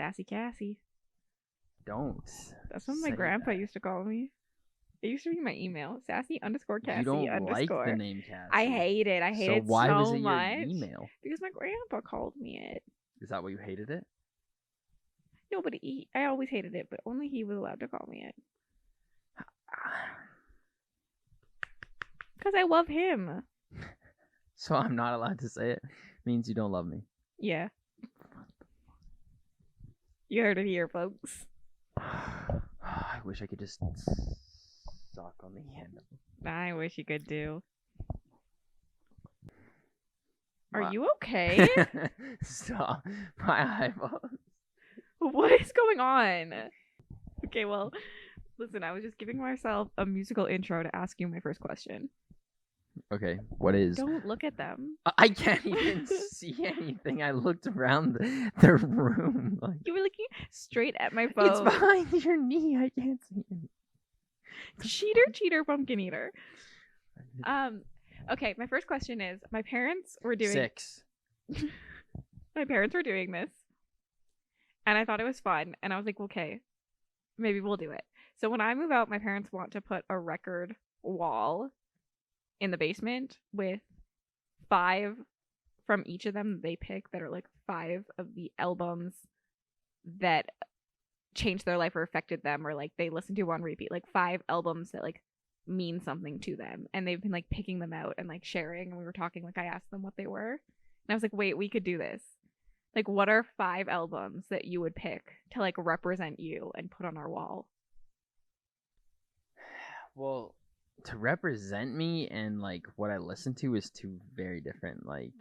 Sassy Cassy. Don't. That's what my say grandpa that. used to call me. It used to be my email. Sassy_Cassy_. You don't like the name Cassy. I hate it. I hate it why so was it much. your email? Because my grandpa called me it. Is that why you hated it? No, but I always hated it, but only he was allowed to call me it. Because I love him. So I'm not allowed to say it? Means you don't love me. Yeah. You heard it here, folks. I wish I could just suck on the end. I wish you could do. Are What? you okay? Stop. My eyeballs. What is going on? Okay, well, listen, I was just giving myself a musical intro to ask you my first question. Okay, what is... Don't look at them. I can't even see anything. I looked around the room. Like... You were looking straight at my phone. It's behind your knee. I can't see anything. Cheater, pumpkin eater. Okay, my first question is, my parents were doing... 6. My parents were doing this. And I thought it was fun. And I was like, okay, maybe we'll do it. So when I move out, my parents want to put a record wall in the basement with 5 from each of them they pick that are like 5 of the albums that changed their life or affected them, or like they listen to on repeat, like 5 albums that like mean something to them, and they've been like picking them out and like sharing, and we were talking, like I asked them what they were, and I was like, wait, we could do this. Like, what are 5 albums that you would pick to like represent you and put on our wall? Well, to represent me and like what I listen to is 2 very different. Like,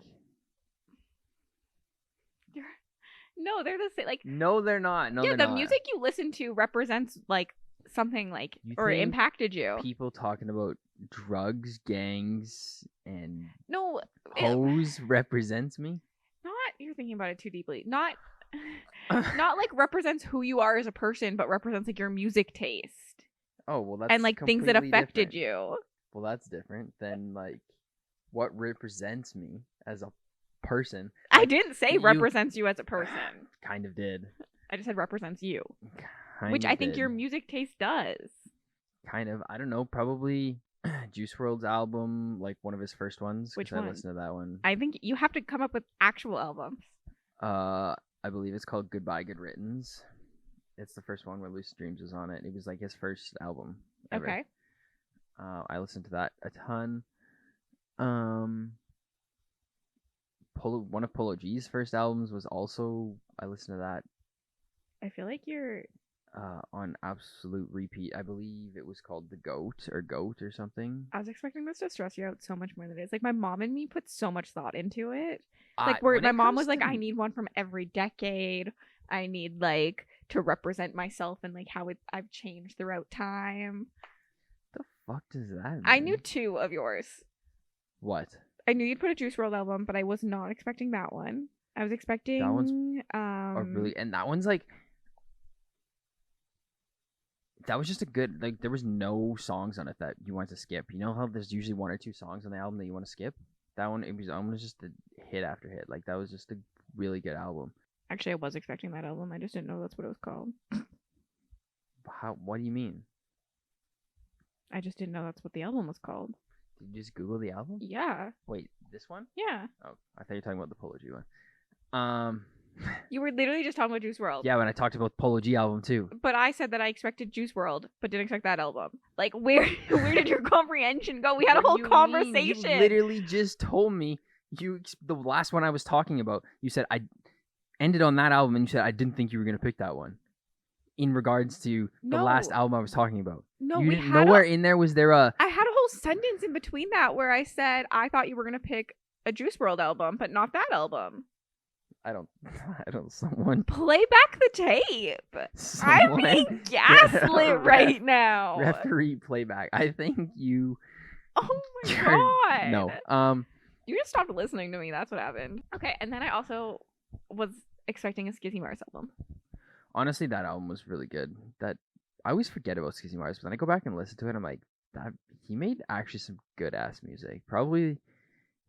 no, they're the same. Like, no, they're not. No, yeah, they're the not. music you listen to represents like something like You or think impacted you. People talking about drugs, gangs, and No, hoes represents me. not you're thinking about it too deeply. Not like represents who you are as a person, but represents like your music taste. Oh, well, that's and like things that affected different. you. Well, that's different than like what represents me as a person. I didn't say represents you as a person. Kind of did. I just said represents you. Which I think your music taste does. Kind of. I don't know. Probably Juice WRLD's album, like one of his first ones. Which one? I listened to that one. I think you have to come up with actual albums. I believe it's called Goodbye Good Riddance. It's the first one where Lucid Dreams was on it. It was like his first album ever. Okay. I listened to that a ton. One of Polo G's first albums was also, I listened to that. I feel like you're on absolute repeat. I believe it was called The Goat or something. I was expecting this to stress you out so much more than it is. Like, my mom and me put so much thought into it. Like, where my mom was like, I need one from every decade. I need like to represent myself and like how I've changed throughout time. The fuck does that mean? I knew 2 of yours. What? I knew you'd put a Juice WRLD album, but I was not expecting that one. I was expecting that one's really, and that one's like, that was just a good, like, there was no songs on it that you wanted to skip. You know how there's usually 1 or 2 songs on the album that you want to skip? That one, it was just a hit after hit. Like, that was just a really good album. Actually, I was expecting that album. I just didn't know that's what it was called. What do you mean? I just didn't know that's what the album was called. Did you just Google the album? Yeah. Wait, this one? Yeah. Oh, I thought you were talking about the Polo G one. You were literally just talking about Juice WRLD. Yeah, when I talked about Polo G album too. But I said that I expected Juice WRLD, but didn't expect that album. Like, where did your comprehension go? We had a whole conversation. You literally just told me the last one I was talking about. You said I ended on that album, and you said I didn't think you were gonna pick that one. In regards to the last album I was talking about. No, nowhere in there was there a. I had a whole sentence in between that where I said I thought you were gonna pick a Juice WRLD album, but not that album. I don't. Someone play back the tape. I'm being gaslit right now. Referee playback. I think you. Oh my god. No. You just stopped listening to me. That's what happened. Okay, and then I also was expecting a Skizzy Mars album. Honestly, that album was really good. That I always forget about Skizzy Mars, but then I go back and listen to it. I'm like, that he made actually some good ass music. Probably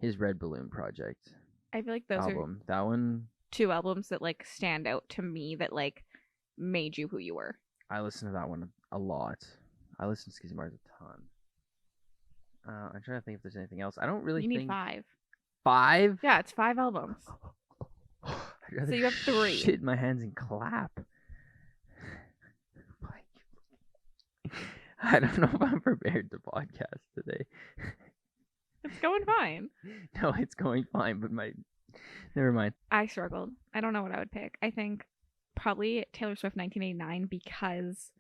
his Red Balloon project. I feel like those album. That one. 2 albums that like stand out to me that like made you who you were? I listen to that one a lot. I listen to Skizzy Mars a ton. I'm trying to think if there's anything else. I don't really You need think 5. 5. Yeah, it's 5 albums. I'd rather So you have 3. shit my hands and clap. I don't know if I'm prepared to podcast today. It's going fine. No, it's going fine, but never mind. I struggled. I don't know what I would pick. I think probably Taylor Swift 1989 because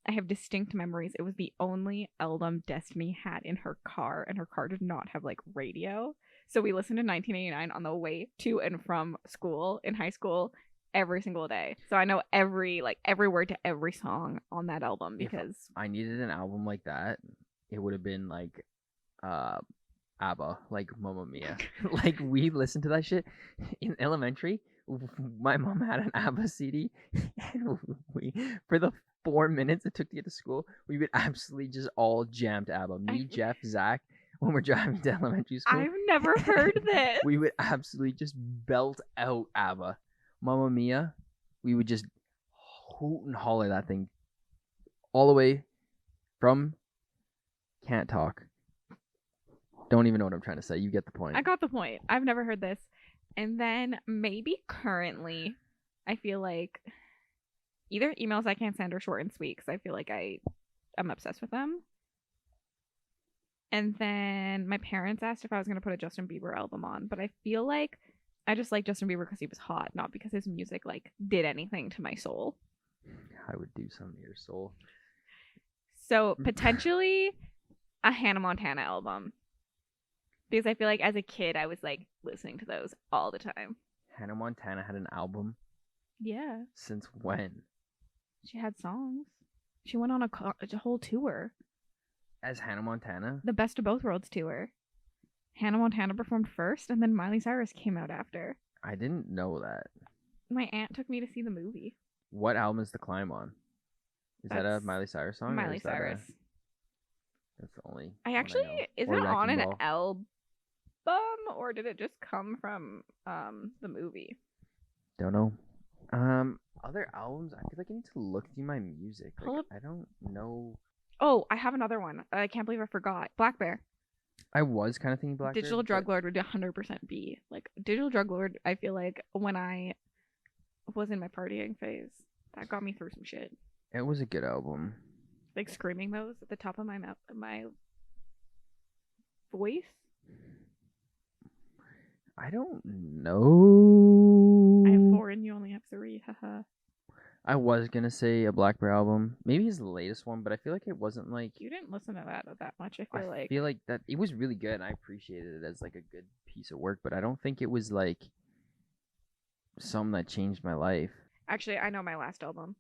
I have distinct memories. It was the only album Destiny had in her car, and her car did not have like radio. So we listened to 1989 on the way to and from school in high school every single day. So I know every word to every song on that album because if I needed an album like that, it would have been like ABBA, like Mamma Mia. Like we listened to that shit in elementary. My mom had an ABBA CD, and we for the 4 minutes it took to get to school, we would absolutely just all jam to ABBA. Me, Jeff, Zach, when we're driving to elementary school. I've never heard this. We would absolutely just belt out ABBA. Mamma Mia, we would just hoot and holler that thing all the way from can't talk. Don't even know what I'm trying to say. You get the point. I got the point. I've never heard this. And then maybe currently, I feel like either Emails I Can't Send or Short and Sweet because I feel like I'm obsessed with them. And then my parents asked if I was going to put a Justin Bieber album on, but I feel like I just like Justin Bieber because he was hot, not because his music like did anything to my soul. I would do something to your soul. So potentially a Hannah Montana album. Because I feel like as a kid, I was like listening to those all the time. Hannah Montana had an album? Yeah. Since when? She had songs. She went on a whole tour. As Hannah Montana? The Best of Both Worlds tour. Hannah Montana performed first, and then Miley Cyrus came out after. I didn't know that. My aunt took me to see the movie. What album is The Climb on? Is that a Miley Cyrus song? Miley Cyrus. That's the only. Is it on an album, or did it just come from the movie? Don't know. Other albums? I feel like I need to look through my music. Like, I don't know. Oh, I have another one. I can't believe I forgot. Black Bear. I was kind of thinking Black Bear. Digital Drug Lord would 100% be. Like, Digital Drug Lord, I feel like when I was in my partying phase, that got me through some shit. It was a good album. Like, screaming those at the top of my voice. I don't know. I have 4 and you only have 3. Haha. I was gonna say a Black Bear album, maybe his latest one, but I feel like it wasn't like you didn't listen to that much. I feel like that it was really good, and I appreciated it as like a good piece of work, but I don't think it was like something that changed my life. Actually, I know my last album.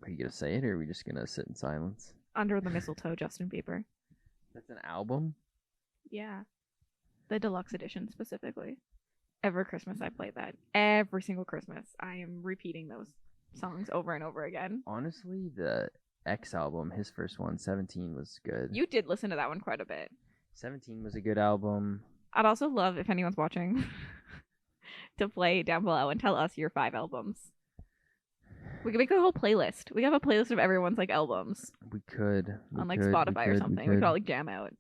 Are you gonna say it, or are we just gonna sit in silence? Under the Mistletoe, Justin Bieber. That's an album? Yeah, the deluxe edition specifically. Every Christmas I play that. Every single Christmas I am repeating those songs over and over again. Honestly, the X album, his first one, 17, was good. You did listen to that one quite a bit. 17 was a good album. I'd also love, if anyone's watching, to play down below and tell us your 5 albums. We could make a whole playlist. We have a playlist of everyone's like albums. We could. On like Spotify or something. We could all like jam out.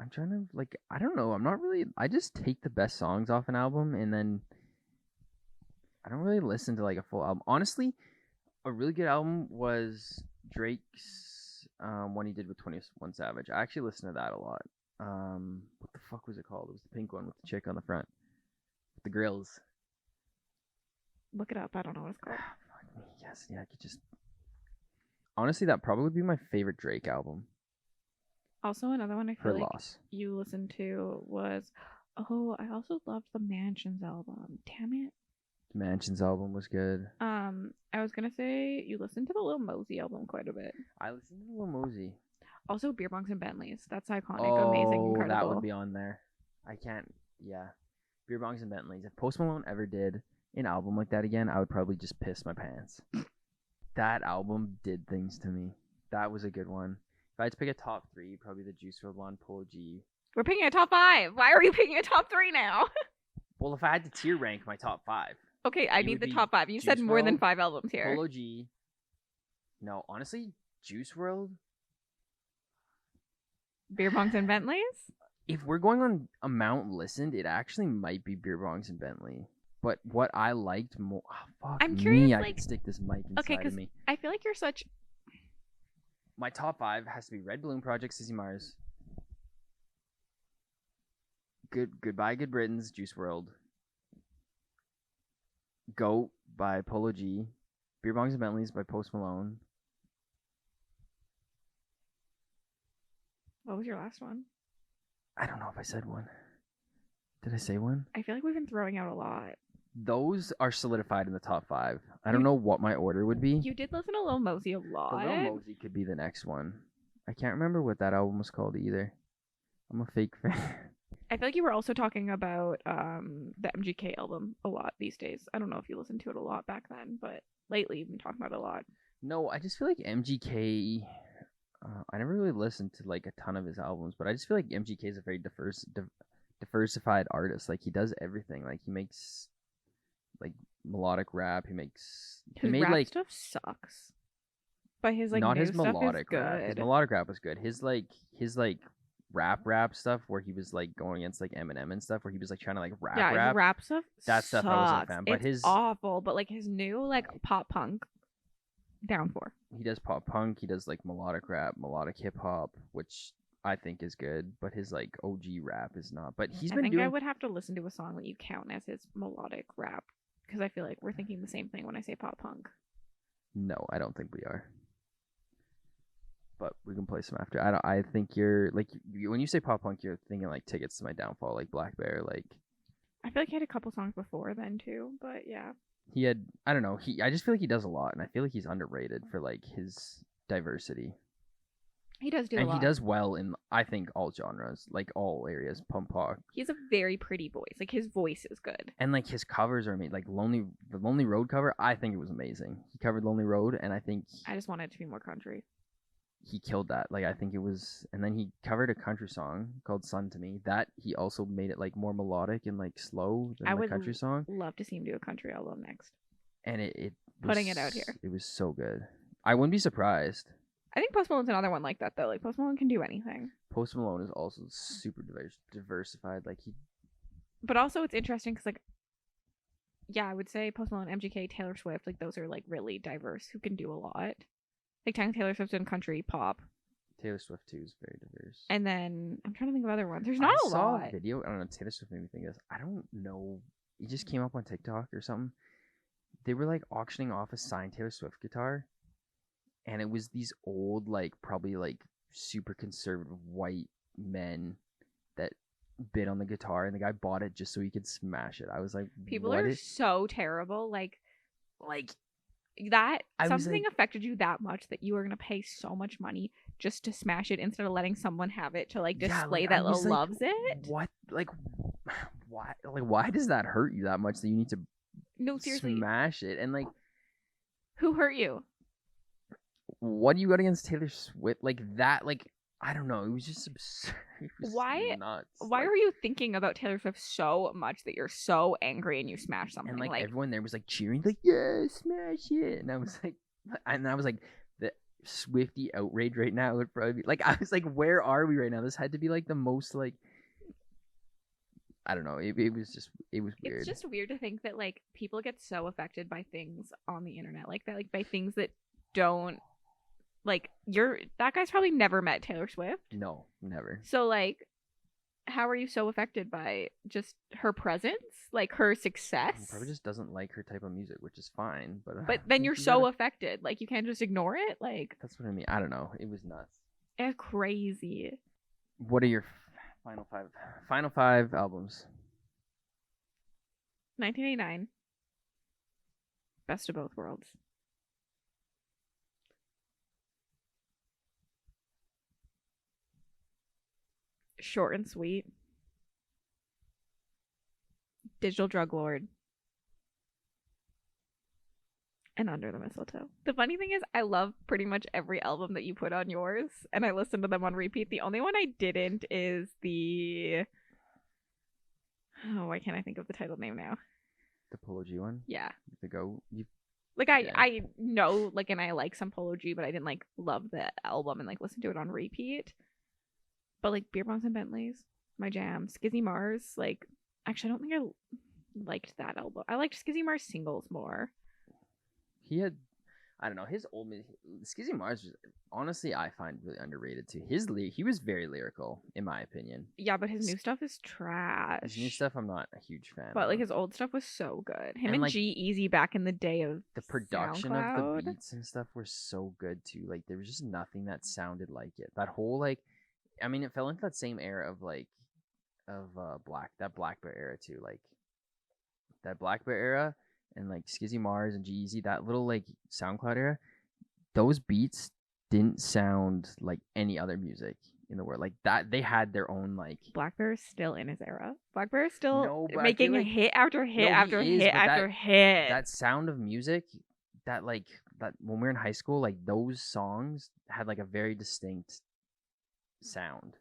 I'm trying to like, I don't know. I'm not really, I just take the best songs off an album and then I don't really listen to like a full album. Honestly, a really good album was Drake's one he did with 21 Savage. I actually listened to that a lot. What the fuck was it called? It was the pink one with the chick on the front. With the grills. Look it up. I don't know what it's called. Yes, yeah, I could just... Honestly, that probably would be my favorite Drake album. Also, another one I feel like Loss. You listened to was... Oh, I also loved the Mansions album. Damn it. The Mansions album was good. I was gonna say you listened to the Lil Mosey album quite a bit. I listened to the Lil Mosey. Also, Beer Bongs and Bentleys. That's iconic, amazing, incredible. That would be on there. I can't... Yeah. Beer Bongs and Bentleys. If Post Malone ever did an album like that again, I would probably just piss my pants. That album did things to me. That was a good one. If I had to pick a top 3, probably the Juice WRLD one, Polo G. We're picking a top 5. Why are we picking a top 3 now? Well, if I had to tier rank my top 5, Okay, I It need would the be top 5. You said Juice more than WRLD, 5 albums here. Polo G. No, honestly, Juice WRLD. Beer bongs and Bentleys? If we're going on amount listened, it actually might be Beer Bongs and Bentley. But what I liked more, fuck I'm me, curious, I like- could stick this mic Okay, inside of because me. I feel like you're such... My top 5 has to be Red Balloon Project, Sissy Mars. Goodbye Good Britons, Juice WRLD. Goat by Polo G. Beer Bongs and Bentleys by Post Malone. What was your last one? I don't know if I said one. Did I say one? I feel like we've been throwing out a lot. Those are solidified in the top 5. I You- don't know what my order would be. You did listen to Lil Mosey a The lot. Lil Mosey could be the next one. I can't remember what that album was called either. I'm a fake fan. I feel like you were also talking about the MGK album a lot these days. I don't know if you listened to it a lot back then, but lately you've been talking about it a lot. No, I just feel like MGK. I never really listened to like a ton of his albums, but I just feel like MGK is a very diversified artist. Like he does everything. Like he makes like melodic rap. He His made rap like stuff sucks. But his like not new his stuff melodic is rap. His good. melodic rap was good. His rap stuff where he was like going against like Eminem and stuff where he was like trying to like rap. His rap stuff That stuff I wasn't a sucks. fan, but it's his- awful. But like his new like pop punk, down for. He does pop punk. He does like melodic rap, melodic hip hop, which I think is good. But his like OG rap is not. But he's I been think doing. I would have to listen to a song that you count as his melodic rap because I feel like we're thinking the same thing when I say pop punk. No, I don't think we are. But we can play some after. I think you're like when you say pop punk, you're thinking like Tickets to My Downfall, like Black Bear, like. I feel like he had a couple songs before then too, but yeah. He had, I don't know. I just feel like he does a lot, and I feel like he's underrated for like his diversity. He does do a And lot. he does well in, I think, all genres, like all areas. Punk pop, He has a very pretty voice. Like his voice is good. and like his covers are amazing. Like the Lonely Road cover, I think it was amazing. He covered Lonely Road, and I think I just want it to be more country. he killed that. Like I think it was, and then he covered a country song called "Sun to Me." That he also made it like more melodic and like slow than I the would country song. Love to see him do a country album next. And it Putting was- it out here. It was so good. I wouldn't be surprised. I think Post Malone's another one like that though. Like Post Malone can do anything. Post Malone is also super diversified. Like he, But also it's interesting because like, yeah, I would say Post Malone, MGK, Taylor Swift, like those are like really diverse who can do a lot. Like Taylor Swift's in country pop, Taylor Swift too is very diverse. and then I'm trying to think of other ones. There's not I a saw lot. a video. I don't know. Taylor Swift made me think of this. I don't know. It just came up on TikTok or something. They were like auctioning off a signed Taylor Swift guitar, and it was these old, like probably like super conservative white men that bid on the guitar, and the guy bought it just so he could smash it. I was like, People what are is so terrible. Like like that I was something like- affected you that much that you were gonna pay so much money just to smash it instead of letting someone have it to like Yeah, display like, that I was like, loves it. what like why why does that hurt you that much that you need to No, seriously, smash it? And like, who hurt you? what do you got against Taylor Swift? Like that, like I don't know. It was just absurd. It was Why- nuts. Why like, were you thinking about Taylor Swift so much that you're so angry and you smash something? And like, like everyone there was like cheering, like yeah, smash it. And I was like, the Swifty outrage right now would probably be like, I was like, where are we right now? This had to be like the most like, I don't know. It was weird. it's just weird to think that like people get so affected by things on the internet like that, like by things that don't like that guy's probably never met Taylor Swift. No, never. So like how are you so affected by just her presence, like her success? He probably just doesn't like her type of music, which is fine. But But then you're so affected, like you can't just ignore it. Like That's what I mean. I don't know. It was nuts. it's crazy. What are your final five albums? 1989, Best of Both Worlds. Short and Sweet. Digital Drug Lord. And Under the Mistletoe. The funny thing is, I love pretty much every album that you put on yours, and I listen to them on repeat. The only one I didn't is the Oh, why can't I think of the title name now? The Polo G one? Yeah. The Go? You, Like yeah. I know like and I like some Polo G, but I didn't like love the album and like listen to it on repeat. But like Beer Bombs and Bentleys, my jam. Skizzy Mars, like actually I don't think I liked that album. I liked Skizzy Mars singles more. He had, I don't know, his old Skizzy Mars was, honestly, I find really underrated too. He was very lyrical, in my opinion. Yeah, but his new stuff is trash. His new stuff, I'm not a huge fan. But of. like his old stuff was so good. Him and like, G-Eazy back in the day of the production SoundCloud. of the beats and stuff were so good too. Like there was just nothing that sounded like it. That whole like, I mean, it fell into that same era of like, of Black Bear era too. Like that Black Bear era and like Skizzy Mars and G-Eazy, that little like SoundCloud era. Those beats didn't sound like any other music in the world. Like that, they had their own like. Black Bear is still in his era. Black Bear is still No, but making like, hit after hit no, after he is, hit but after hit. That sound of music, that like that when we were in high school, like those songs had like a very distinct sound.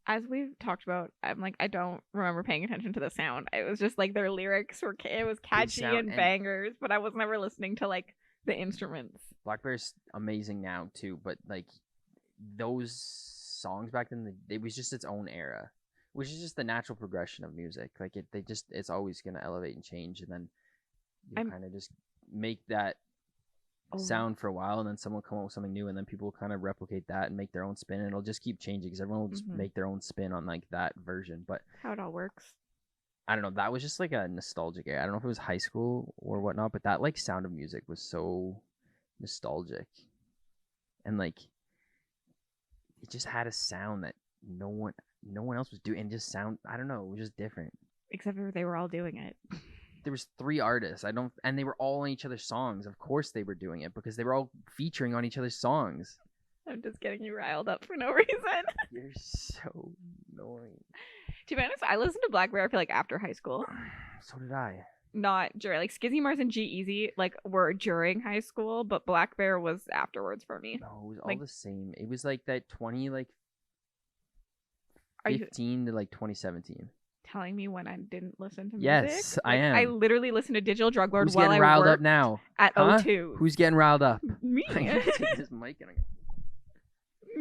As we've talked about, I'm like I don't remember paying attention to the sound. It was just like their lyrics were it was catchy and bangers, but I was never listening to like the instruments. Black Bear's amazing now too, but like those songs back then, it was just its own era, which is just the natural progression of music. Like it's always gonna elevate and change, and then you kind of just make that sound for a while, and then someone will come up with something new, and then people will kind of replicate that and make their own spin, and it'll just keep changing because everyone will just make their own spin on like that version. But how it all works, I don't know. That was just like a nostalgic era. I don't know if it was high school or whatnot, but that like sound of music was so nostalgic, and like it just had a sound that no one else was doing, and just sound. I don't know. It was just different. Except for they were all doing it. There was 3 artists. And they were all on each other's songs. Of course they were doing it because they were all featuring on each other's songs. I'm just getting you riled up for no reason. You're so annoying. To be honest, I listened to Black Bear, I feel like, after high school. So did I. Not during, like, Skizzy Mars and G-Eazy, like, were during high school, but Black Bear was afterwards for me. No, it was like, all the same. It was like that 15 to like 2017. Telling me when I didn't listen to music? Yes, like, I am. I literally listened to Digital Drug Lord Who's while getting I riled worked up now? At O2. Who's getting riled up? Me. I'm gonna take this mic and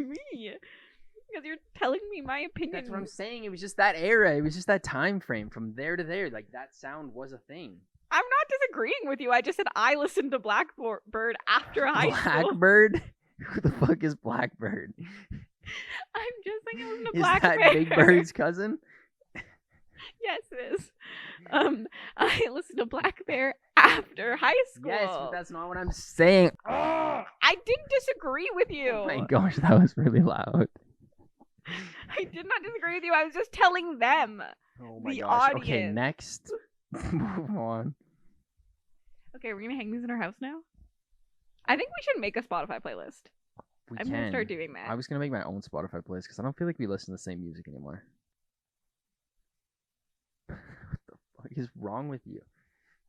Me. Because you're telling me my opinion. That's what I'm saying. It was just that era. It was just that time frame from there to there. Like that sound was a thing. I'm not disagreeing with you. I just said I listened to Blackbird after high school. Blackbird? Who the fuck is Blackbird? I'm just saying I listened to Is Blackbird. that Big Bird's cousin? Yes, it is. I listened to Black Bear after high school. Yes, but that's not what I'm saying. I didn't disagree with you. Oh my gosh, that was really loud. I did not disagree with you. I was just telling them. Oh my the gosh. audience. Okay, next. Move on. Okay, we're gonna hang these in our house now. I think we should make a Spotify playlist. I'm gonna start doing that. I was gonna make my own Spotify playlist because I don't feel like we listen to the same music anymore. What the fuck is wrong with you?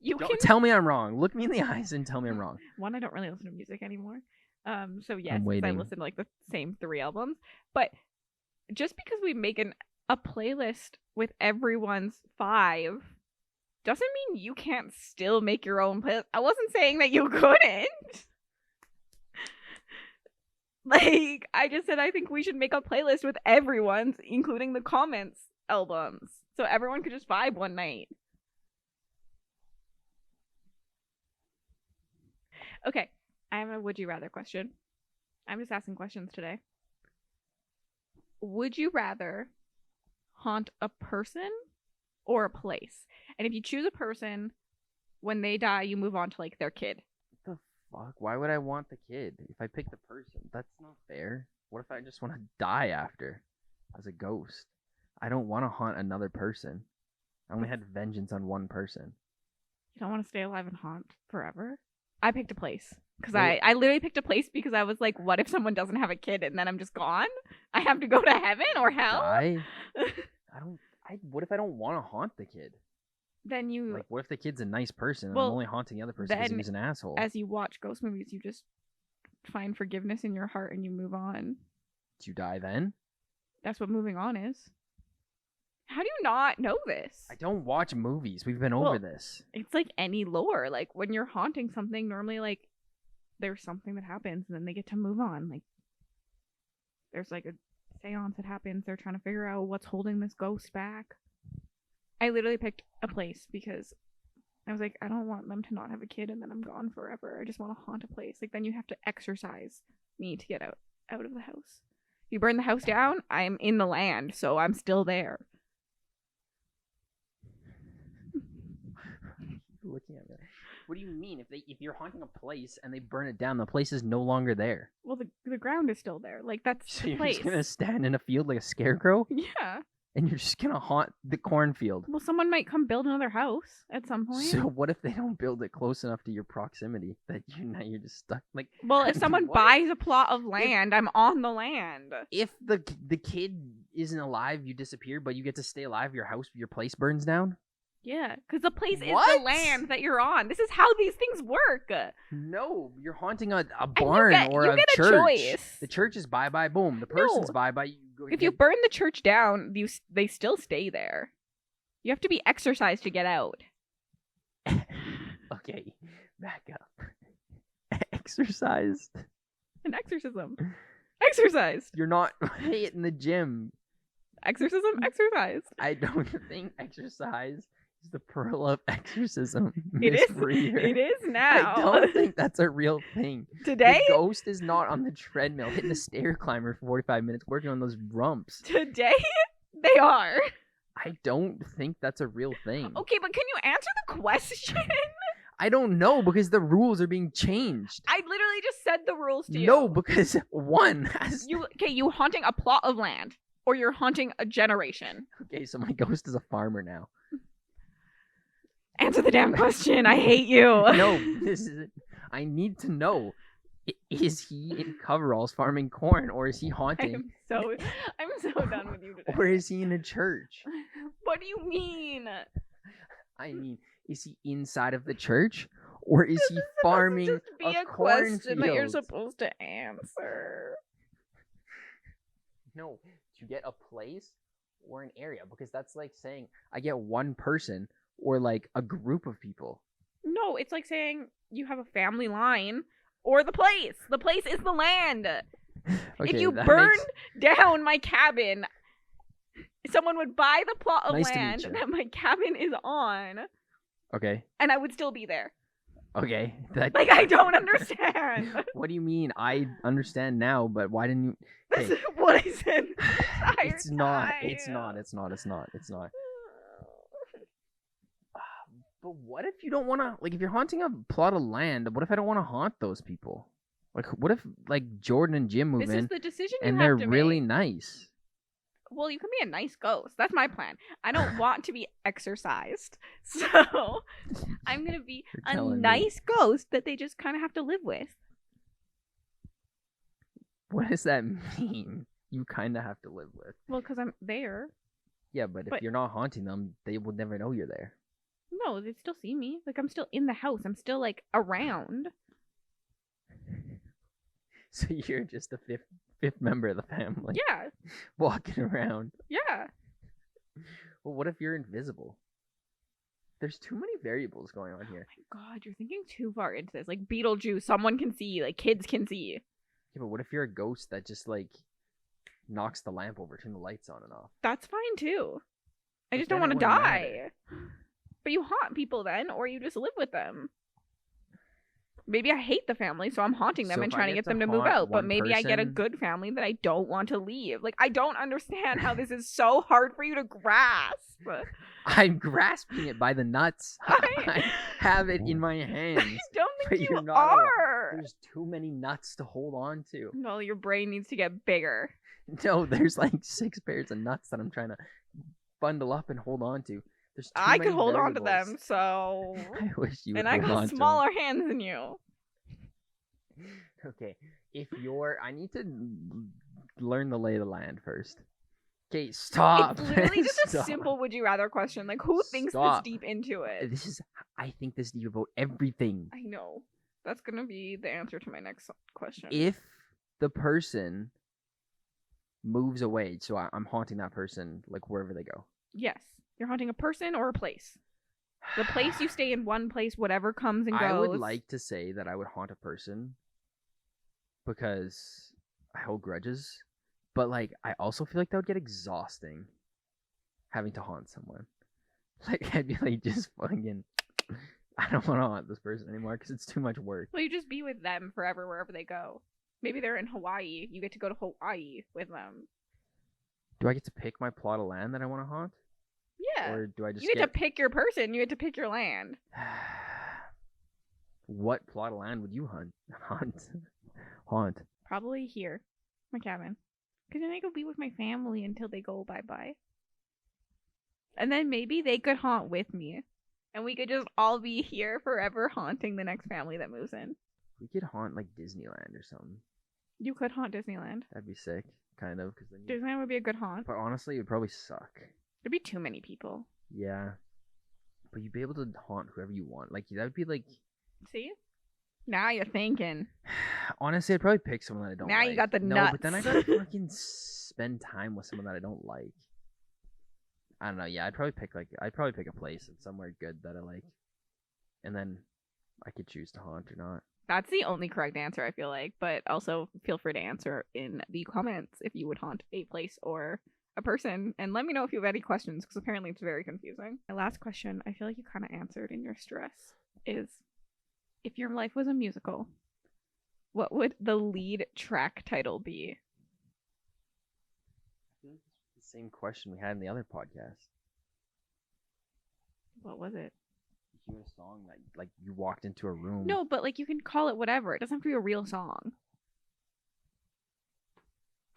Don't tell me I'm wrong. Look me in the eyes and tell me I'm wrong. One, I don't really listen to music anymore. So yes, I listen to like the same 3 albums. But just because we make a playlist with everyone's 5 doesn't mean you can't still make your own playlist. I wasn't saying that you couldn't. Like, I just said I think we should make a playlist with everyone's, including the comments albums. So everyone could just vibe one night. Okay, I have a would you rather question. I'm just asking questions today. Would you rather haunt a person or a place? And if you choose a person, when they die, you move on to like their kid. What the fuck? Why would I want the kid if I pick the person? That's not fair. What if I just want to die after as a ghost? I don't want to haunt another person. I only had vengeance on one person. You don't want to stay alive and haunt forever? I picked a place. Because I literally picked a place because I was like, what if someone doesn't have a kid and then I'm just gone? I have to go to heaven or hell? Die? What if I don't want to haunt the kid? Then you... Like, what if the kid's a nice person and I'm only haunting the other person because he's an asshole? As you watch ghost movies, you just find forgiveness in your heart and you move on. Do you die then? That's what moving on is. How do you not know this? I don't watch movies. We've been over this. It's like any lore. Like when you're haunting something, normally like there's something that happens and then they get to move on. Like there's like a seance that happens. They're trying to figure out what's holding this ghost back. I literally picked a place because I was like, I don't want them to not have a kid and then I'm gone forever. I just want to haunt a place. Like then you have to exorcise me to get out of the house. You burn the house down, I'm in the land, so I'm still there. Looking at me. What do you mean? If you're haunting a place and they burn it down, the place is no longer there. Well, the ground is still there. Like that's So the you're place. just gonna stand in a field like a scarecrow, Yeah. and you're just gonna haunt the cornfield. Well, someone might come build another house at some point. So what if they don't build it close enough to your proximity that you're just stuck? Like, well, if someone what? buys a plot of land, I'm on the land. If the kid isn't alive, you disappear, but you get to stay alive. Your place burns down. Yeah, because the place is What? the land that you're on. This is how these things work. No, you're haunting a barn or you a get a church. choice. The church is bye bye boom. The person's No. bye bye. If you burn the church down, they still stay there. You have to be exorcised to get out. Okay, back up. Exercised. An exorcism. Exorcised. You're not hitting the gym. Exorcism. Exorcised. I don't think exercise is the pearl of exorcism. It Miss is. Freer. It is now. I don't think that's a real thing. Today. The ghost is not on the treadmill hitting the stair climber for 45 minutes working on those rumps. Today, they are. I don't think that's a real thing. Okay, but can you answer the question? I don't know because the rules are being changed. I literally just said the rules to you. No, because one has. You haunting a plot of land, or you're haunting a generation. Okay, so my ghost is a farmer now. Answer the damn question. I hate you. No, this is. I need to know. Is he in coveralls farming corn, or is he haunting? I'm so done with you today. Or is he in a church? What do you mean? I mean, is he inside of the church, or is he farming just be a question that you're supposed to answer. No, to get a place or an area, because that's like saying I get one person or like a group of people. No, it's like saying you have a family line or the place. The place is the land. Okay, if you burned down my cabin, someone would buy the plot of land that my cabin is on. Okay. And I would still be there. Okay. Like, I don't understand. What do you mean? I understand now, but why didn't you? This is what I said. It's not. It's not. But what if you don't want to, like, if you're haunting a plot of land, what if I don't want to haunt those people? Like, what if, like, Jordan and Jim move in? This is the decision you and have they're to really make. nice. Well, you can be a nice ghost. That's my plan. I don't want to be exorcised. So I'm going to be a nice ghost that they just kind of have to live with. What does that mean? You kind of have to live with. Well, because I'm there. Yeah, but if you're not haunting them, they will never know you're there. No, they still see me. Like, I'm still in the house. I'm still, like, around. So you're just a fifth member of the family. Yeah. Walking around. Yeah. Well, what if you're invisible? There's too many variables going on here. Oh my god, you're thinking too far into this. Like, Beetlejuice, someone can see. Like, kids can see. Yeah, but what if you're a ghost that just, like, knocks the lamp over, turn the lights on and off? That's fine, too. I just Then don't want to it wouldn't die. But you haunt people then, or you just live with them. Maybe I hate the family, so I'm haunting them So and if I trying to get get to them to move haunt out. But one maybe I get a person- good family that I don't want to leave. Like, I don't understand how this is so hard for you to grasp. I'm grasping it by the nuts. I have it in my hands. I don't But think you you're not are. There's too many nuts to hold on to. No, your brain needs to get bigger. No, there's like 6 pairs of nuts that I'm trying to bundle up and hold on to. There's too I many could hold on to variables. them, so. I wish you would And I hold on got to smaller hands than you. them. Okay, I need to learn the lay of the land first. Okay, stop. It's literally just a Stop. simple would you rather question. Like, who thinks Stop. this deep into it? I think this deep about everything. I know. That's going to be the answer to my next question. If the person moves away, so I'm haunting that person, like, wherever they go. Yes. You're haunting a person or a place. The place you stay in, one place, whatever comes and goes. I would like to say that I would haunt a person because I hold grudges, but like I also feel like that would get exhausting having to haunt someone. Like I'd be like just fucking I don't want to haunt this person anymore because it's too much work. Well, you just be with them forever wherever they go. Maybe they're in Hawaii. You get to go to Hawaii with them. Do I get to pick my plot of land that I want to haunt? Yeah. Or do I just You get to pick your person. You get to pick your land. What plot of land would you haunt? Probably here. My cabin. Because then I could be with my family until they go bye-bye. And then maybe they could haunt with me. And we could just all be here forever haunting the next family that moves in. We could haunt like Disneyland or something. You could haunt Disneyland. That'd be sick, kind of. Cause then Disneyland would be a good haunt. But honestly, it would probably suck. There'd be too many people. Yeah. But you'd be able to haunt whoever you want. Like, that would be like... See? Now you're thinking. Honestly, I'd probably pick someone that I don't like. Now you got the nuts. No, but then I gotta fucking spend time with someone that I don't like. I don't know. Yeah, I'd probably pick a place and somewhere good that I like. And then I could choose to haunt or not. That's the only correct answer, I feel like. But also, feel free to answer in the comments if you would haunt a place or a person. And let me know if you have any questions, because apparently it's very confusing. My last question, I feel like you kind of answered in your stress, is if your life was a musical, what would the lead track title be? I feel like it's the same question we had in the other podcast. What was it? You had a song that like you walked into a room. No, but like you can call it whatever. It doesn't have to be a real song.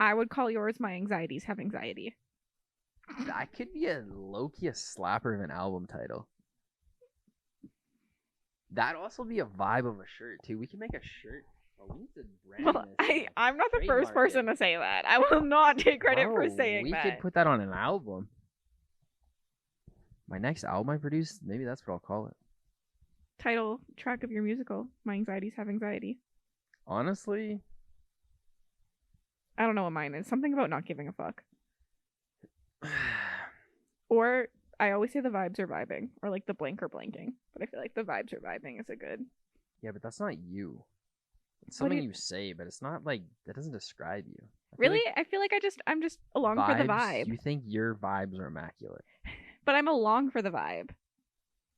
I would call yours My Anxieties Have Anxiety. That could be a low-key a slapper of an album title. That'd also be a vibe of a shirt too. We can make a shirt. Oh, we need to brand Well, this. I'm not the first person to say that. I will not take credit for saying that. We could put that on an album. My next album I produce, maybe that's what I'll call it. Title track of your musical, My Anxieties Have Anxiety. Honestly, I don't know what mine is. Something about not giving a fuck. Or I always say the vibes are vibing, or like the blank or blanking. But I feel like the vibes are vibing is a good. Yeah, but that's not you. It's something you say, but it's not like that doesn't describe you. Really? I feel like I'm just along for the vibe. You think your vibes are immaculate. But I'm along for the vibe.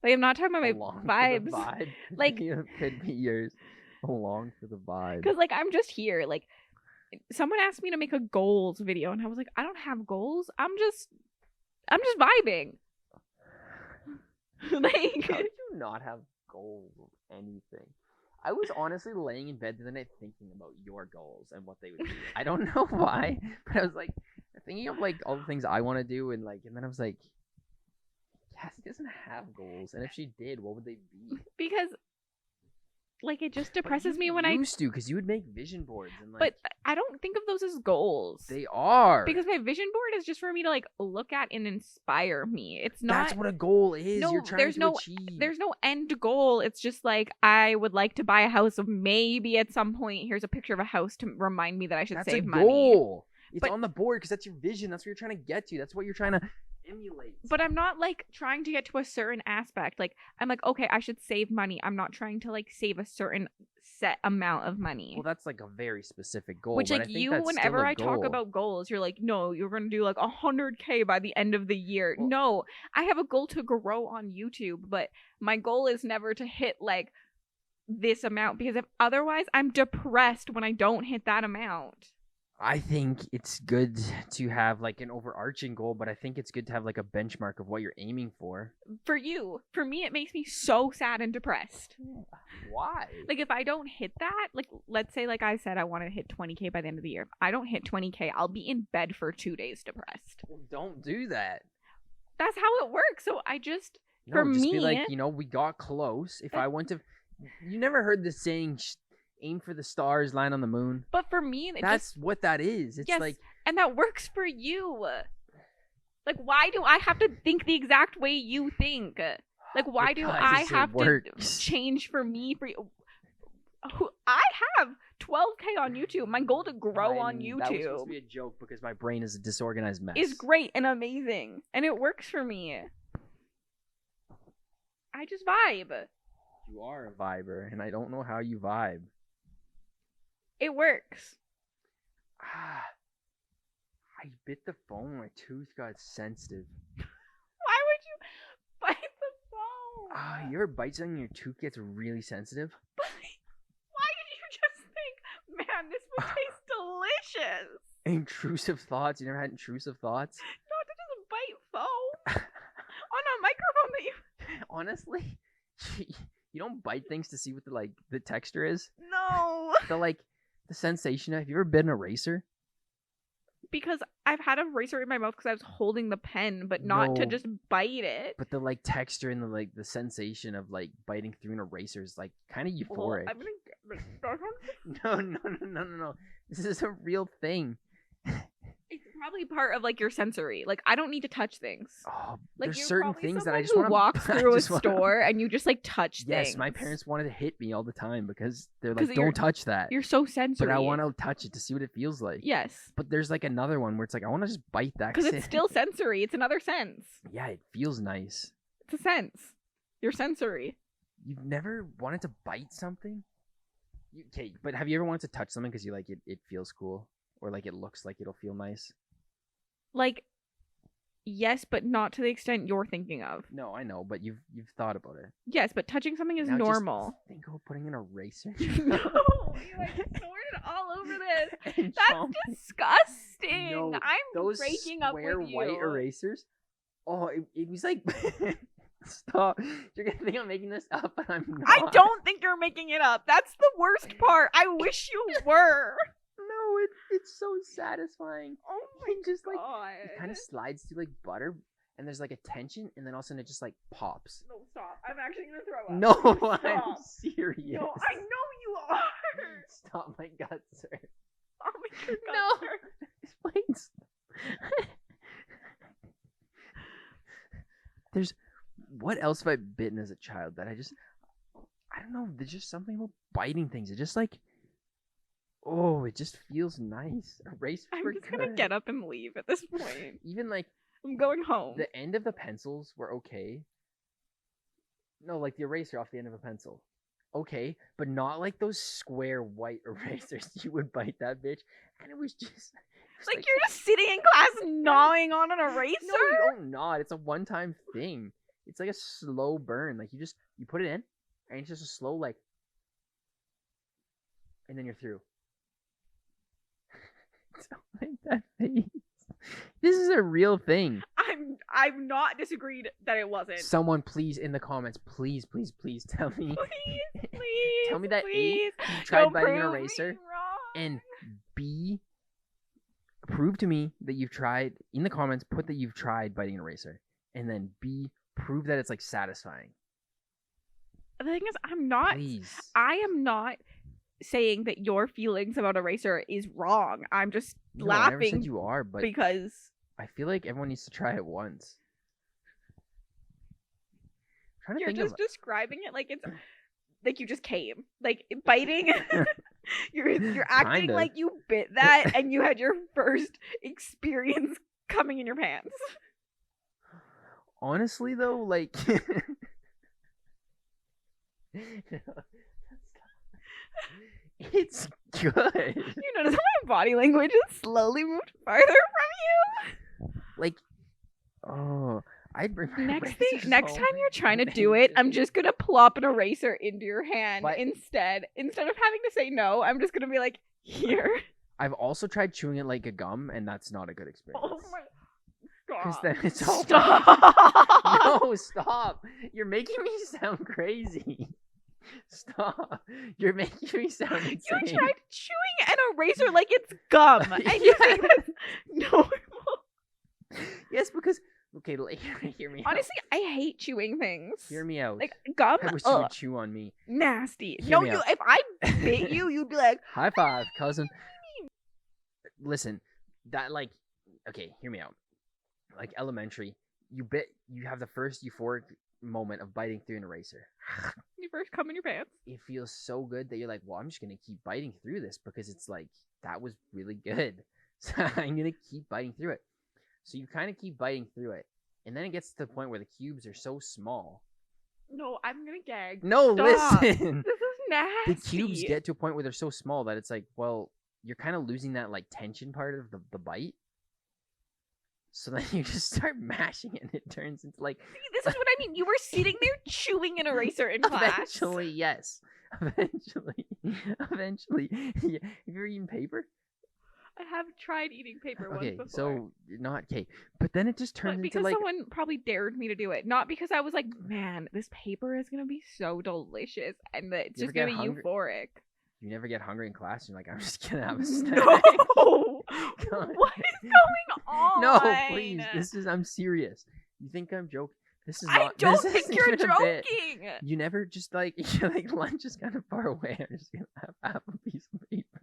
Like I'm not talking about my vibes. Vibe. Like it could be yours. Along for the vibe. Because like I'm just here. Like someone asked me to make a goals video, and I was like, I don't have goals. I'm just vibing. Like, how do you not have goals of anything? I was honestly laying in bed the other night thinking about your goals and what they would be. I don't know why, but I was like thinking of like all the things I want to do, and then I was like, Cassidy doesn't have goals, and if she did, what would they be? Because like it just depresses me when I used to, because you would make vision boards and like. But I don't think of those as goals. They are, because my vision board is just for me to like look at and inspire me. It's not. That's what a goal is. No, you're trying to achieve. There's no end goal. It's just like I would like to buy a house. Of maybe at some point, here's a picture of a house to remind me that I should save money. That's a goal. It's on the board because that's your vision. That's what you're trying to get to. That's what you're trying to emulate. But I'm not like trying to get to a certain aspect. Like I'm like, okay, I should save money. I'm not trying to like save a certain set amount of money. Well, that's like a very specific goal. Which like you, whenever I talk about goals, you're like, no, you're gonna do like 100K by the end of the year. Well, no, I have a goal to grow on YouTube, but my goal is never to hit like this amount, because if otherwise I'm depressed when I don't hit that amount. I think it's good to have like an overarching goal, but I think it's good to have like a benchmark of what you're aiming for. For you. For me, it makes me so sad and depressed. Why? Like if I don't hit that, like let's say like I said I want to hit 20K by the end of the year. If I don't hit 20K, I'll be in bed for 2 days depressed. Well, don't do that. That's how it works. So I just, no, for just me, be like, we got close. If I went to, you never heard the saying, aim for the stars, land on the moon. But for me, that's what that is. It's like, and that works for you. Like, why do I have to think the exact way you think? Like, why do I have to change for me? For you, I have 12K on YouTube. My goal to grow on YouTube That was supposed to be a joke because my brain is a disorganized mess. is great and amazing, and it works for me. I just vibe. You are a viber, and I don't know how you vibe. It works. I bit the phone. My tooth got sensitive. Why would you bite the phone? You ever bite something and your tooth gets really sensitive? Why did you just think, man, this would taste delicious? Intrusive thoughts? You never had intrusive thoughts? No, that doesn't bite phone. On a microphone that you... Honestly, you don't bite things to see what the texture is? No. The sensation. Have you ever bitten an eraser? Because I've had a eraser in my mouth because I was holding the pen, but not to just bite it. But the texture and the sensation of biting through an eraser is kind of euphoric. I'm gonna No. This is a real thing. It's probably part of your sensory. I don't need to touch things. Oh, there's certain things that I just want to walk through a store and you just touch things. Yes, my parents wanted to hit me all the time because they're like, don't touch that. You're so sensory. But I want to touch it to see what it feels like. Yes. But there's another one where it's I want to just bite that. Because it's still sensory. It's another sense. Yeah, it feels nice. It's a sense. You're sensory. You've never wanted to bite something? Okay, but have you ever wanted to touch something because you it feels cool? Or it looks like it'll feel nice? Yes, but not to the extent you're thinking of. No, I know, but you've thought about it. Yes, but touching something is now normal. Just think of putting an eraser. No, you snorted all over this. That's disgusting. No, I'm those breaking up with square you. white erasers. Oh, it was Stop. You're gonna think I'm making this up, but I'm not. I don't think you're making it up. That's the worst part. I wish you were. No, it's so satisfying. Oh my God. It kind of slides through butter, and there's a tension, and then all of a sudden it just pops. No, stop. I'm actually gonna throw up. No, Stop. I'm serious. No, I know you are. Stop my guts, sir. Stop my guts, sir. Please. There's what else have I bitten as a child that I don't know. There's just something about biting things. It just oh, it just feels nice. Erasers I'm just gonna get up and leave at this point. Even I'm going home. The end of the pencils were okay. No, the eraser off the end of a pencil. Okay, but not those square white erasers. You would bite that bitch, and it was just you're just sitting in class gnawing on an eraser? No, you don't gnaw it. It's a one-time thing. It's a slow burn. You put it in, and it's just a slow and then you're through. Don't make that face. This is a real thing. I've not disagreed that it wasn't. Someone please in the comments, please tell me. Please, tell me that please. A, you tried Don't biting an prove eraser, me wrong. and B, prove to me that you've tried. In the comments, put that you've tried biting an eraser, and then B, prove that it's satisfying. The thing is, I am not saying that your feelings about eraser is wrong. I'm just laughing. I never said you are, but because I feel like everyone needs to try it once. You're just describing it like it's you just came. Biting. you're acting Kinda. like you bit that and you had your first experience coming in your pants. Honestly though, it's good. You notice how my body language has slowly moved farther from you? Oh, I'd bring my next time you're trying to do it, I'm just gonna plop an eraser into your hand instead of having to say no. I'm just gonna be here. I've also tried chewing it like a gum, and that's not a good experience. Oh my! Because then it's all Stop! No, stop! You're making me sound crazy. Stop! You're making me sound insane. You tried chewing an eraser like it's gum, and you think that's normal. Yes, because okay, hear me. Honestly, I hate chewing things. Hear me out. Gum. I wish you would chew on me. Nasty. Hear me out. If I bit you, you'd be like, high five, cousin. Listen, that okay, hear me out. Elementary, you have the first euphoric moment of biting through an eraser. You first come in your pants. It feels so good that you're like, well, I'm just gonna keep biting through this because it's like that was really good. So I'm gonna keep biting through it. So you kind of keep biting through it, and then it gets to the point where the cubes are so small. No, I'm gonna gag. No, Stop. listen. This is nasty. The cubes get to a point where they're so small that it's like, well, you're kind of losing that like tension part of the bite. So then you just start mashing it and it turns into like... See, this is what I mean. You were sitting there chewing an eraser in class. Eventually, yes. Eventually. Yeah. Have you ever eaten paper? I have tried eating paper once before. So not okay. But then it just turns into because like... someone probably dared me to do it. Not because I was like, man, this paper is going to be so delicious and that it's just going to be euphoric. You never get hungry in class. You're like, I'm just gonna have a snack. No, what is going on? No, please. I'm serious. You think I'm joking? This is not. I don't this think you're joking. You never just like you're like lunch is kind of far away. I'm just gonna have half a piece of paper.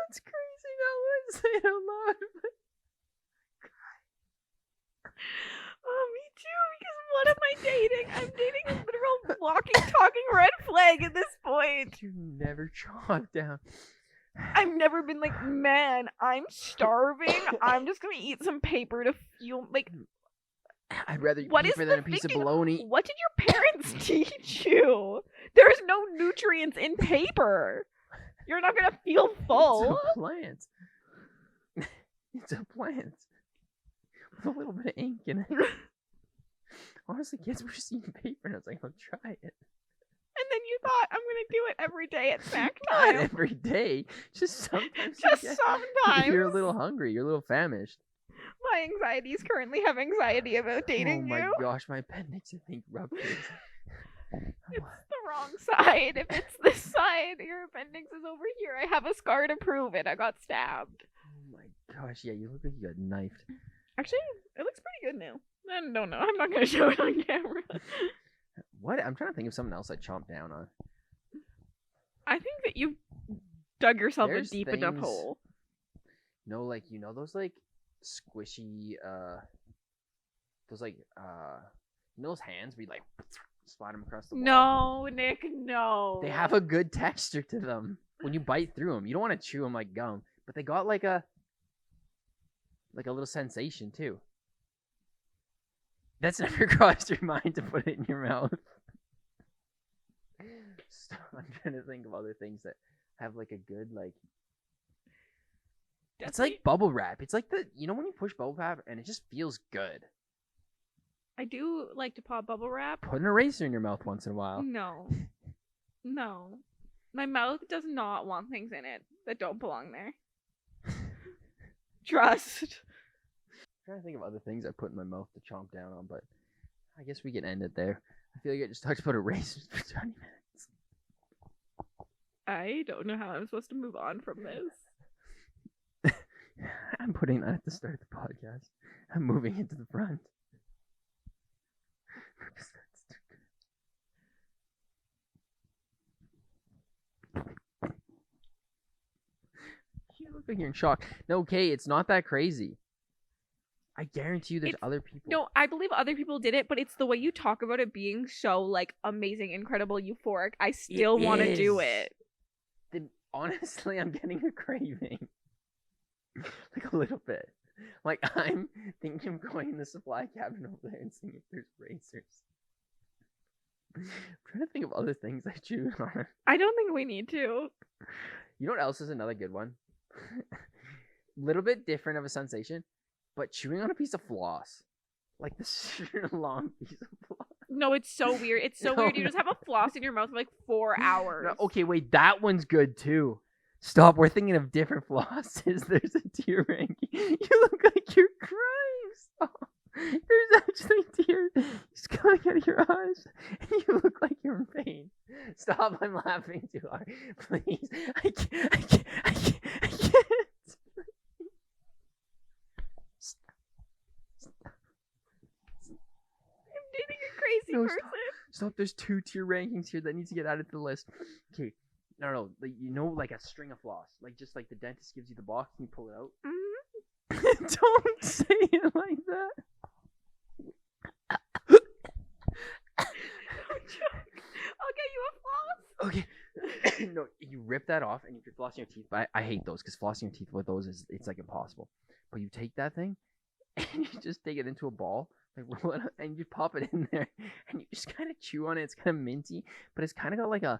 It's crazy now. I say it out loud. Oh, me too, because what am I dating? I'm dating a literal walking, talking red flag at this point. You never chalk down. I've never been like, man, I'm starving. I'm just going to eat some paper to fuel, like... I'd rather eat paper than a piece of bologna. What did your parents teach you? There's no nutrients in paper. You're not going to feel full. It's a plant. It's a plant. With a little bit of ink in it. Honestly, kids were just eating paper, and I was like, I'll try it. And then you thought, I'm going to do it every day at snack time. Not every day. Just sometimes. Just sometimes. You're a little hungry. You're a little famished. My anxieties currently have anxiety about dating you. Oh my gosh, my appendix, I think, ruptured. It's the wrong side. If it's this side, your appendix is over here. I have a scar to prove it. I got stabbed. Oh my gosh, yeah, you look like you got knifed. Actually, it looks pretty good now. I don't know. I'm not going to show it on camera. What? I'm trying to think of something else I chomped down on. I think that you dug yourself a deep enough hole. No, like, you know those, like, squishy, those, like, you know those hands where you, like, slide them across the wall? No, Nick, no. They have a good texture to them when you bite through them. You don't want to chew them like gum, but they got, like a little sensation, too. That's never crossed your mind to put it in your mouth. So I'm trying to think of other things that have, like, a good, like... It's like bubble wrap. It's like you know when you push bubble wrap and it just feels good. I do like to pop bubble wrap. Put an eraser in your mouth once in a while. No. No. My mouth does not want things in it that don't belong there. Trust. I'm trying to think of other things I put in my mouth to chomp down on, but I guess we can end it there. I feel like I just talked about erasers for 20 minutes. I don't know how I'm supposed to move on from this. I'm putting that at the start of the podcast. I'm moving it to the front. You look like you're in shock. No, okay, it's not that crazy. I guarantee you there's other people. No, I believe other people did it, but it's the way you talk about it being so, like, amazing, incredible, euphoric. I still want to do it. Honestly, I'm getting a craving. Like a little bit. Like I'm thinking of going in the supply cabinet over there and seeing if there's razors. I'm trying to think of other things I chew on. I don't think we need to. You know what else is another good one? Little bit different of a sensation, but chewing on a piece of floss. Like this long piece of floss. No, it's so weird. It's so weird. You just have a floss in your mouth for like 4 hours. No, okay, wait, that one's good too. Stop, we're thinking of different flosses. There's a tear ranking. You look like you're crying. Stop. There's actually tears just coming out of your eyes. And you look like you're in pain. Stop, I'm laughing too hard. Please. I can't. I'm dating a crazy person. Stop, there's 2 tier rankings here that need to get added to the list. Okay. No, like, you know, like a string of floss. Like, just like the dentist gives you the box and you pull it out. Mm-hmm. Don't say it like that. I'll get you a floss. Okay. No, you rip that off and you're flossing your teeth. But I hate those because flossing your teeth with those it's like impossible. But you take that thing and you just take it into a ball, like roll it up, and you pop it in there and you just kind of chew on it. It's kind of minty, but it's kind of got like a,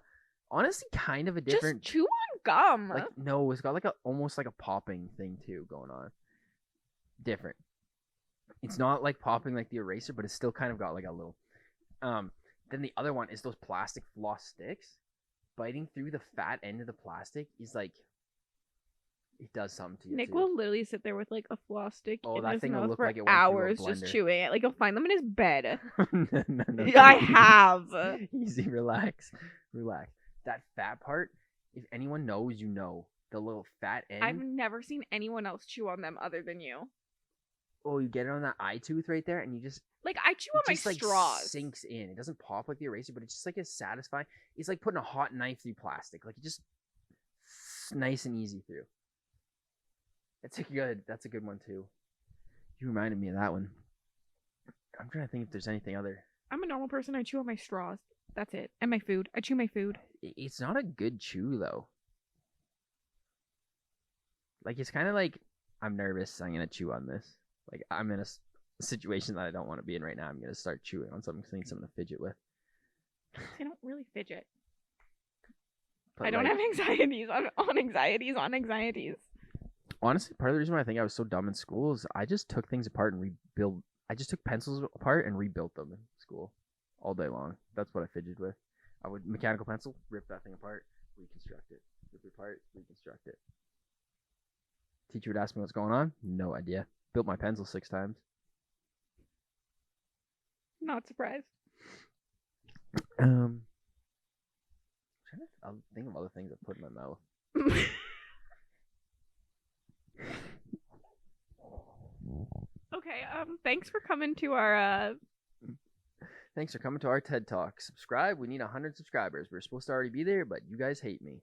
honestly, kind of a different. Just chew on gum. Like no, it's got like a almost like a popping thing too going on. Different. It's not like popping like the eraser, but it's still kind of got like a little. Then the other one is those plastic floss sticks. Biting through the fat end of the plastic is like, it does something to you. Nick too. will literally sit there with like a floss stick in that his thing will mouth look for like it went through a hours just blender. chewing it. Like, you'll find them in his bed. No. I have. Easy, relax. That fat part, if anyone knows, you know. The little fat end. I've never seen anyone else chew on them other than you. Oh, you get it on that eye tooth right there, and you just. Like, I chew on my just, like, straws. sinks in. It doesn't pop like the eraser, but it's just like it's satisfying. It's like putting a hot knife through plastic. Like, it just nice and easy through. That's a good one too. You reminded me of that one. I'm trying to think if there's anything other. I'm a normal person. I chew on my straws. That's it. And my food. I chew my food. It's not a good chew though. Like, it's kind of like, I'm nervous. I'm gonna chew on this. Like, I'm in a situation that I don't want to be in right now. I'm gonna start chewing on something. I need something to fidget with. I don't really fidget. But I don't have anxieties on anxieties. Honestly, part of the reason why I think I was so dumb in school is I just took things apart and rebuild. I just took pencils apart and rebuilt them in school all day long. That's what I fidgeted with. I would mechanical pencil, rip that thing apart, reconstruct it. Rip it apart, reconstruct it. Teacher would ask me what's going on. No idea. Built my pencil 6 times. Not surprised. I'm trying to think of other things I put in my mouth. Okay, thanks for coming to our Thanks for coming to our TED Talk. Subscribe. We need 100 subscribers. We're supposed to already be there, but you guys hate me.